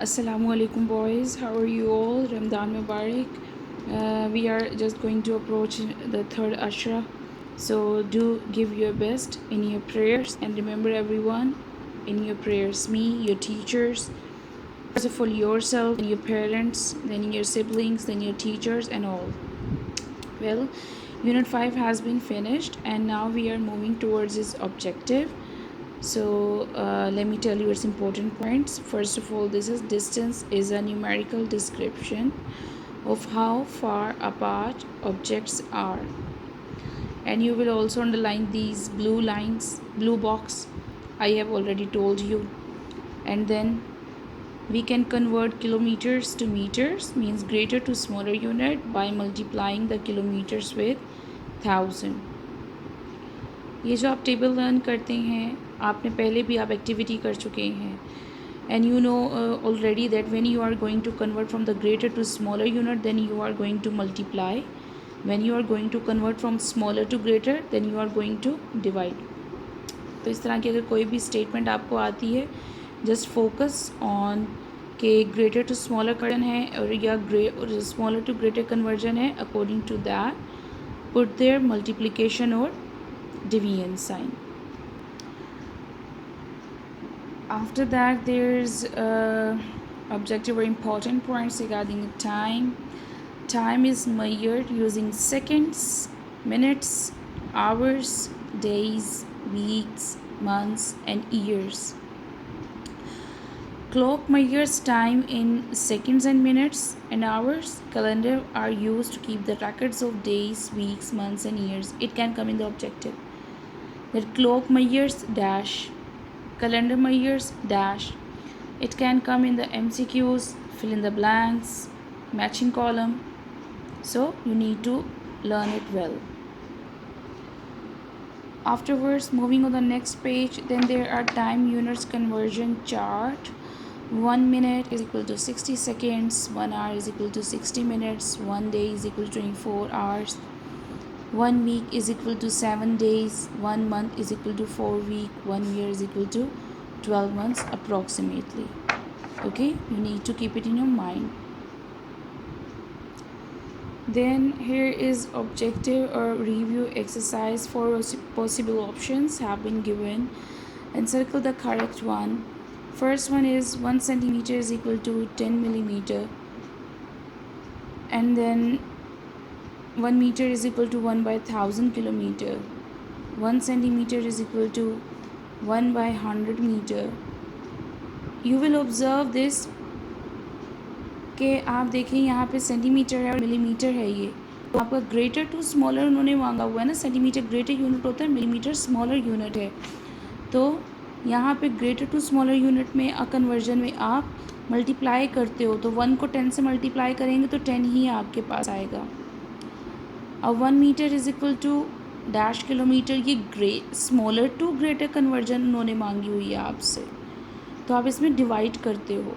Assalamu alaikum boys, how are you all? Ramadan Mubarak. We are just going to approach the third Ashra, so do give your best in your prayers and remember everyone in your prayers, me, your teachers, first of all yourself, then your parents, then your siblings, then your teachers and all. Well, Unit 5 has been finished and now we are moving towards its objective. So let me tell you its important points. First of all, this is distance is a numerical description of how far apart objects are, and you will also underline these blue lines, blue box I have already told you. And then we can convert kilometers to meters, means greater to smaller unit, by multiplying the kilometers with 1000. ये जो आप table learn करते हैं, आपने पहले भी आप activity कर चुके हैं, and you know already that when you are going to convert from the greater to smaller unit, then you are going to multiply. When you are going to convert from smaller to greater, then you are going to divide. तो इस तरह की अगर कोई भी statement आपको आती है, जस्ट फोकस ऑन के ग्रेटर टू स्मॉलर कन्वर्जन है और या स्मॉलर टू ग्रेटर कन्वर्जन है, according to that put their multiplication और division sign. After that, there's objective or important points regarding time. Time is measured using seconds, minutes, hours, days, weeks, months, and years. Clock measures time in seconds and minutes and hours. Calendar are used to keep the records of days, weeks, months, and years. It can come in the objective. That clock measures dash, calendar measures dash. It can come in the MCQs, fill in the blanks, matching column. So you need to learn it well. Afterwards, moving on the next page, then there are time units conversion chart. 1 minute is equal to 60 seconds, 1 hour is equal to 60 minutes, 1 day is equal to 24 hours. 1 week is equal to 7 days, 1 month is equal to 4 weeks, 1 year is equal to 12 months approximately. Okay, you need to keep it in your mind. Then here is objective or review exercise. 4 possible options have been given and circle the correct one. First one is 1 centimeter is equal to 10 millimeter, and then 1 meter is equal to 1 by 1000 kilometer. 1 centimeter is equal to 1 by 100 meter. You will observe this कि आप देखें यहाँ पे centimetre है और millimetre है. ये तो आपका ग्रेटर टू स्मॉलर उन्होंने मांगा हुआ है ना. सेंटीमीटर ग्रेटर यूनिट होता है, मिलीमीटर स्मॉलर यूनिट है. तो यहाँ पे ग्रेटर टू स्मॉलर यूनिट में कन्वर्जन में आप मल्टीप्लाई करते हो, तो 1 को 10 से मल्टीप्लाई करेंगे तो 10 ही आपके पास आएगा. अब 1 metre is equal to dash kilometre. ये स्मॉलर टू ग्रेटर कन्वर्जन उन्होंने मांगी हुई है आपसे, तो आप इसमें डिवाइड करते हो.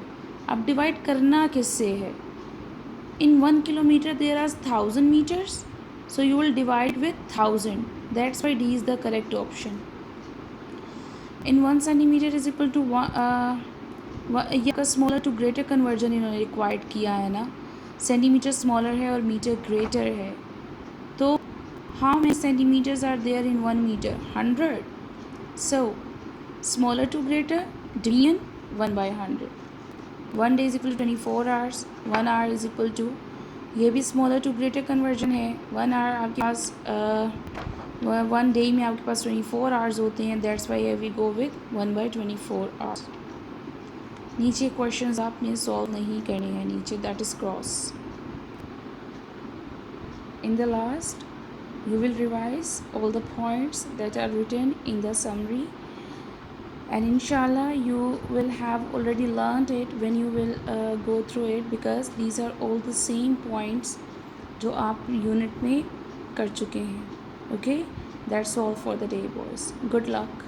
अब डिवाइड करना किससे है? In 1 kilometre there are 1000 metres, so you will divide with 1000. That's why D is the correct option. In 1 centimetre is equal to ये स्मॉलर टू ग्रेटर कन्वर्जन इन्होंने रिक्वायर्ड किया है ना. सेंटीमीटर स्मॉलर है और मीटर ग्रेटर है, तो how many centimeters are there in 1 meter? 100. So smaller to greater division 1 by 100. 1 day is equal to 24 hours. 1 hour is equal to, ये भी smaller to greater conversion है. 1 hour आपके पास 1 day में आपके पास 24 hours होते हैं. That's why we go with 1 by 24 hours. नीचे questions आपने solve नहीं करने हैं नीचे, that is cross. In the last, you will revise all the points that are written in the summary, and inshallah you will have already learned it when you will go through it, because these are all the same points जो आप unit में कर चुके हैं. Okay, that's all for the day boys. Good luck.